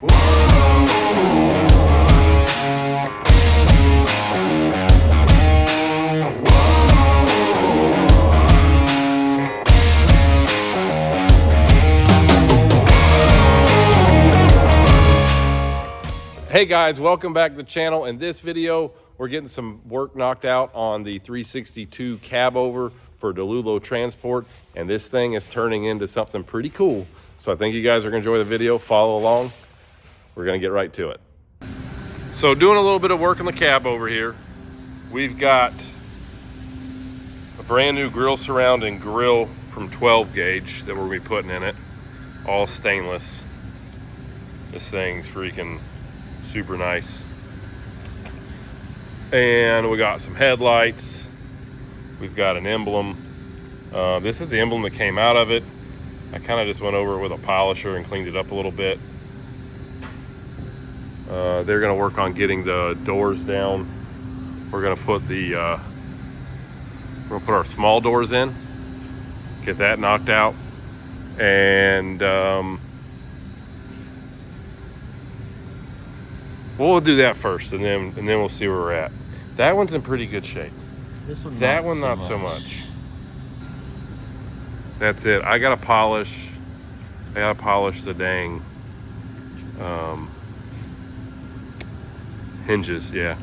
Hey guys, welcome back to the channel. In this video, we're getting some work knocked out on the 362 Cabover for Dilullo Transport, and this thing is turning into something pretty cool. So I think you guys are gonna enjoy the video, follow along. We're gonna get right to it. So doing a little bit of work on the Cabover here. We've got a brand new grill surround and grill from 12 gauge that we're gonna be putting in it, all stainless. This thing's freaking super nice. And we got some headlights. We've got an emblem. This is the emblem that came out of it. I kind of just went over it with a polisher and cleaned it up a little bit. They're gonna work on getting the doors down. We're gonna put our small doors in, get that knocked out, and we'll do that first, and then we'll see where we're at. That one's in pretty good shape. That one not so much. That's it. I gotta polish the dang hinges, yeah,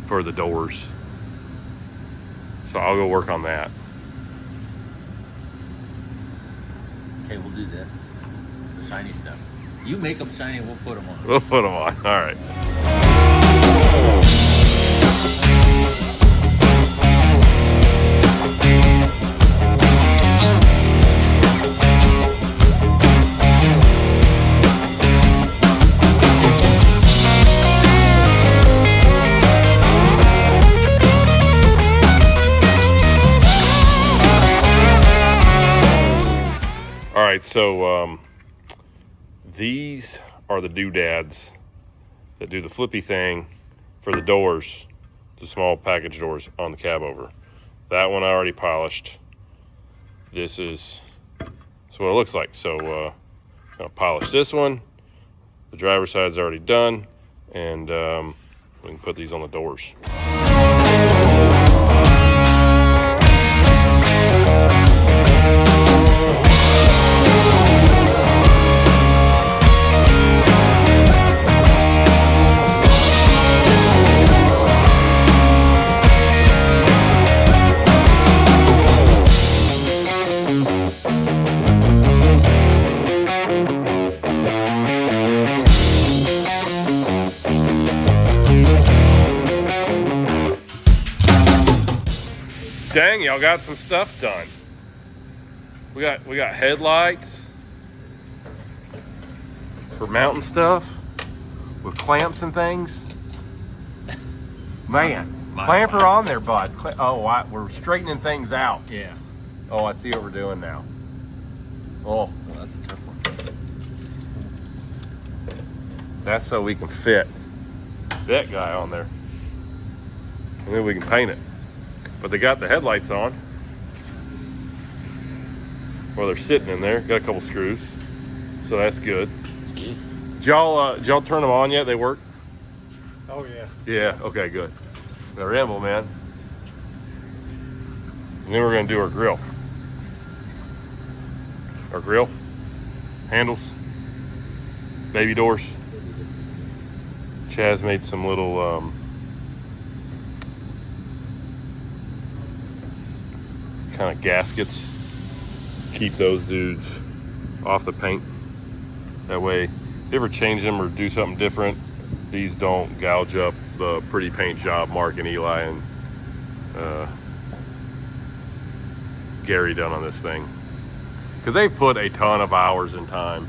for the doors. So I'll go work on that. Okay, we'll do this. The shiny stuff. You make them shiny, we'll put them on. We'll put them on. All right. All right, so these are the doodads that do the flippy thing for the doors, the small package doors on the Cabover. That one I already polished. This is what it looks like. So I'm gonna polish this one. The driver's side's already done, and we can put these on the doors. Dang, y'all got some stuff done. We got headlights for mounting stuff with clamps and things. Man, clamper on there, bud. We're straightening things out. Yeah. Oh, I see what we're doing now. Oh, Well, that's a tough one. that's so we can fit that guy on there, and then we can paint it. But they got the headlights on. Well, they're sitting in there. Got a couple screws, so that's good. Did y'all turn them on yet? They work? Oh yeah. Yeah. Okay. Good. They're emblem, man. And then we're gonna do our grill. Our grill handles, baby doors. Chaz made some little kind of gaskets. Keep those dudes off the paint. That way, if you ever change them or do something different, these don't gouge up the pretty paint job Mark and Eli and Gary done on this thing. Because they put a ton of hours and time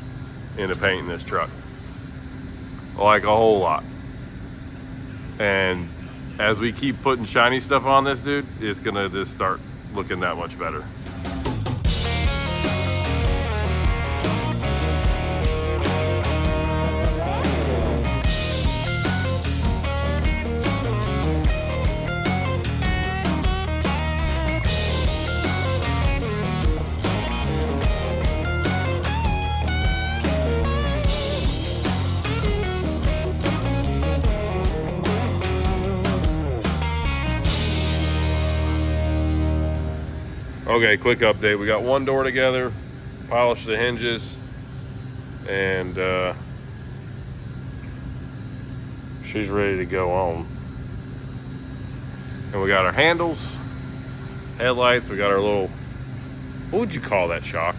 into painting this truck. Like a whole lot. And as we keep putting shiny stuff on this dude, it's gonna just start looking that much better. Okay, quick update. We got one door together, polished the hinges, and she's ready to go on. And we got our handles, headlights, we got our little, what would you call that, Shock?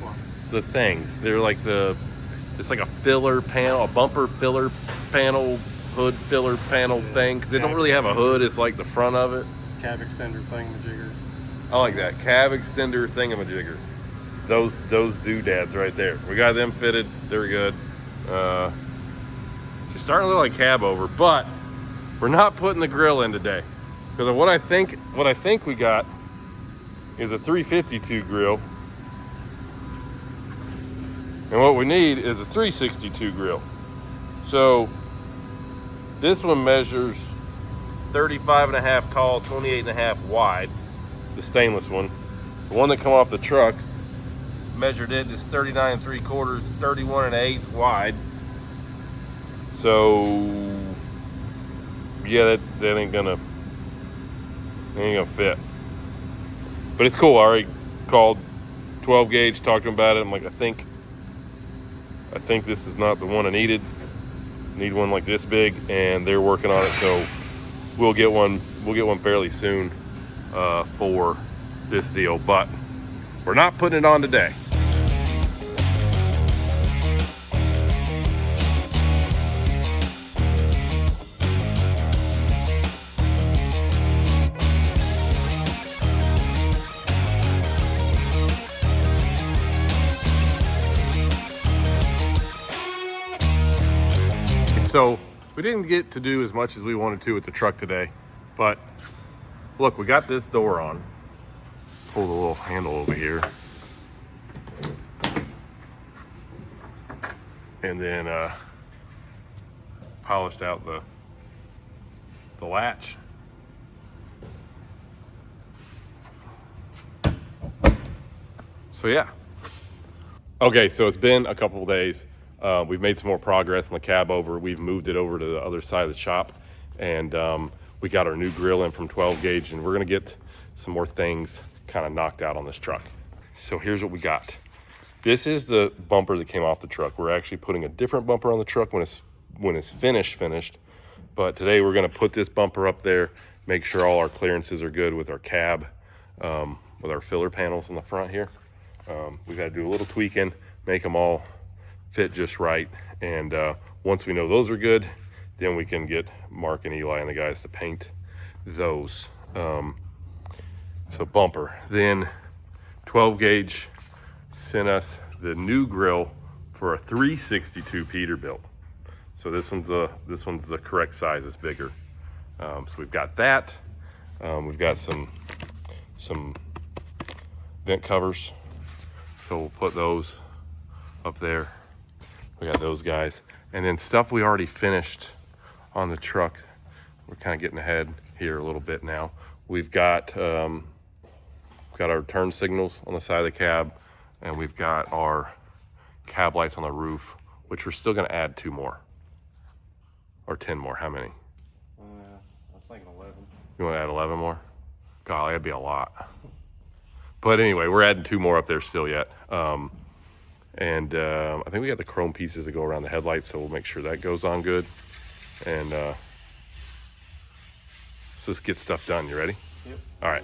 What? The things. They're like it's like a filler panel, a bumper filler panel, hood filler panel thing. 'Cause they don't really have a hood, it's like the front of it. Cab extender thingamajigger. I like that. Cab extender thingamajigger. Those doodads right there. We got them fitted. They're good. She's starting to look like Cabover, but we're not putting the grill in today. Because what I think we got is a 352 grill. And what we need is a 362 grill. So this one measures 35.5 tall, 28.5 wide. The stainless one. The one that come off the truck, measured it is 39 3/4, 31 1/8 wide. So yeah, that ain't gonna fit. But it's cool. I already called 12 gauge, talked to him about it. I'm like, I think this is not the one I needed. Need one like this big, and they're working on it. So we'll get one fairly soon for this deal, but we're not putting it on today. So we didn't get to do as much as we wanted to with the truck today, but look, we got this door on. Pull the little handle over here. And then polished out the latch. So yeah. Okay, so it's been a couple of days. We've made some more progress on the Cabover. We've moved it over to the other side of the shop, and we got our new grill in from 12 gauge, and we're gonna get some more things kind of knocked out on this truck. So here's what we got. This is the bumper that came off the truck. We're actually putting a different bumper on the truck when it's finished. But today we're gonna put this bumper up there, make sure all our clearances are good with our cab, with our filler panels in the front here. We've got to do a little tweaking, make them all fit just right. And once we know those are good, then we can get Mark and Eli and the guys to paint those. So bumper. Then 12 gauge sent us the new grill for a 362 Peterbilt. So this one's the correct size. It's bigger. So we've got that. We've got some vent covers. So we'll put those up there. We got those guys. And then stuff we already finished on the truck. We're kind of getting ahead here a little bit now. We've got our turn signals on the side of the cab, and we've got our cab lights on the roof, which we're still gonna add 2 more. Or 10 more, how many? I was thinking 11. You wanna add 11 more? Golly, that'd be a lot. But anyway, we're adding 2 more up there still yet. I think we got the chrome pieces that go around the headlights, so we'll make sure that goes on good. And so let's get stuff done. You ready? Yep. All right.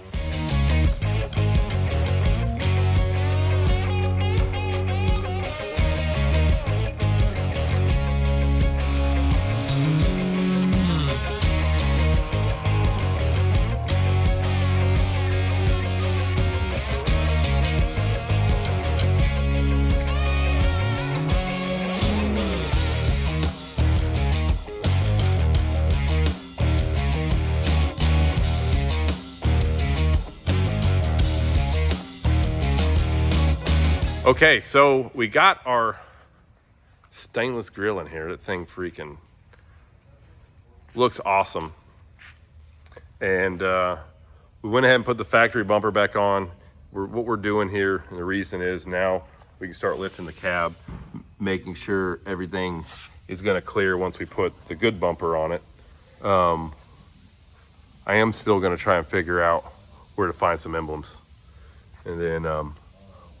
Okay, so we got our stainless grill in here. That thing freaking looks awesome. And we went ahead and put the factory bumper back on. What we're doing here, and the reason is now we can start lifting the cab, making sure everything is gonna clear once we put the good bumper on it. I am still gonna try and figure out where to find some emblems. And then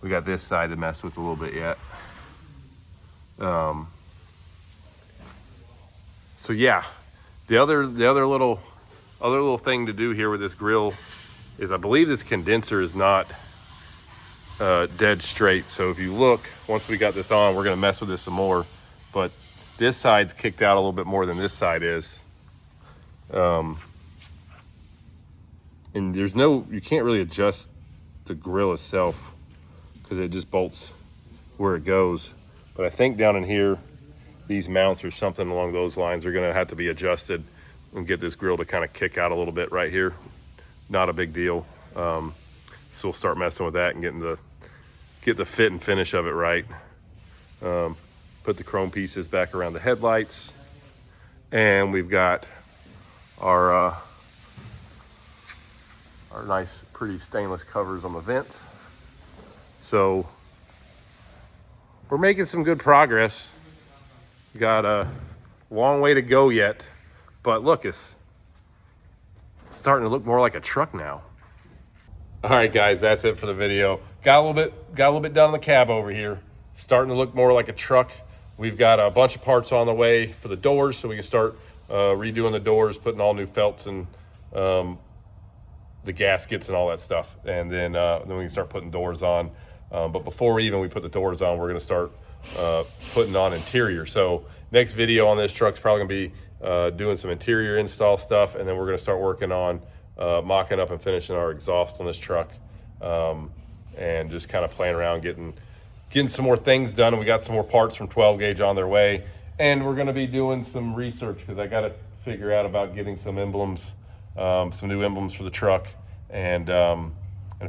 we got this side to mess with a little bit yet. So yeah, the other little thing to do here with this grill is I believe this condenser is not dead straight. So if you look, once we got this on, we're gonna mess with this some more, but this side's kicked out a little bit more than this side is. And there's no, you can't really adjust the grill itself because it just bolts where it goes. But I think down in here, these mounts or something along those lines are gonna have to be adjusted and get this grill to kind of kick out a little bit right here. Not a big deal. So we'll start messing with that and get the fit and finish of it right. Put the chrome pieces back around the headlights. And we've got our nice, pretty stainless covers on the vents. So we're making some good progress. Got a long way to go yet, but look, it's starting to look more like a truck now. All right, guys, that's it for the video. Got a little bit done on the cab over here. Starting to look more like a truck. We've got a bunch of parts on the way for the doors, so we can start redoing the doors, putting all new felts and the gaskets and all that stuff. And then we can start putting doors on. But before we put the doors on, we're gonna start putting on interior. So next video on this truck's probably gonna be doing some interior install stuff, and then we're gonna start working on mocking up and finishing our exhaust on this truck, and just kind of playing around getting some more things done. And we got some more parts from 12 gauge on their way, and we're gonna be doing some research because I gotta figure out about getting some emblems, some new emblems for the truck, and a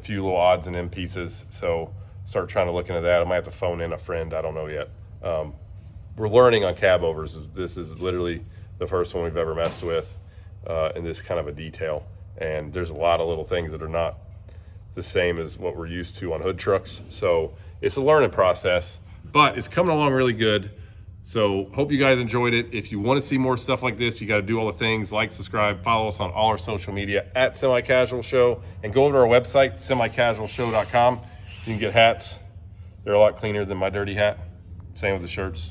few little odds and end pieces. So start trying to look into that. I might have to phone in a friend, I don't know yet. We're learning on Cabovers. This is literally the first one we've ever messed with in this kind of a detail. And there's a lot of little things that are not the same as what we're used to on hood trucks. So it's a learning process, but it's coming along really good. So hope you guys enjoyed it. If you want to see more stuff like this, you got to do all the things, like, subscribe, follow us on all our social media at Semi-Casual Show, and go over to our website, semicasualshow.com. You can get hats. They're a lot cleaner than my dirty hat. Same with the shirts.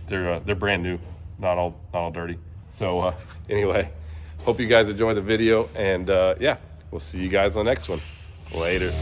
They're brand new, not all dirty. So anyway, hope you guys enjoyed the video, and yeah, we'll see you guys on the next one. Later.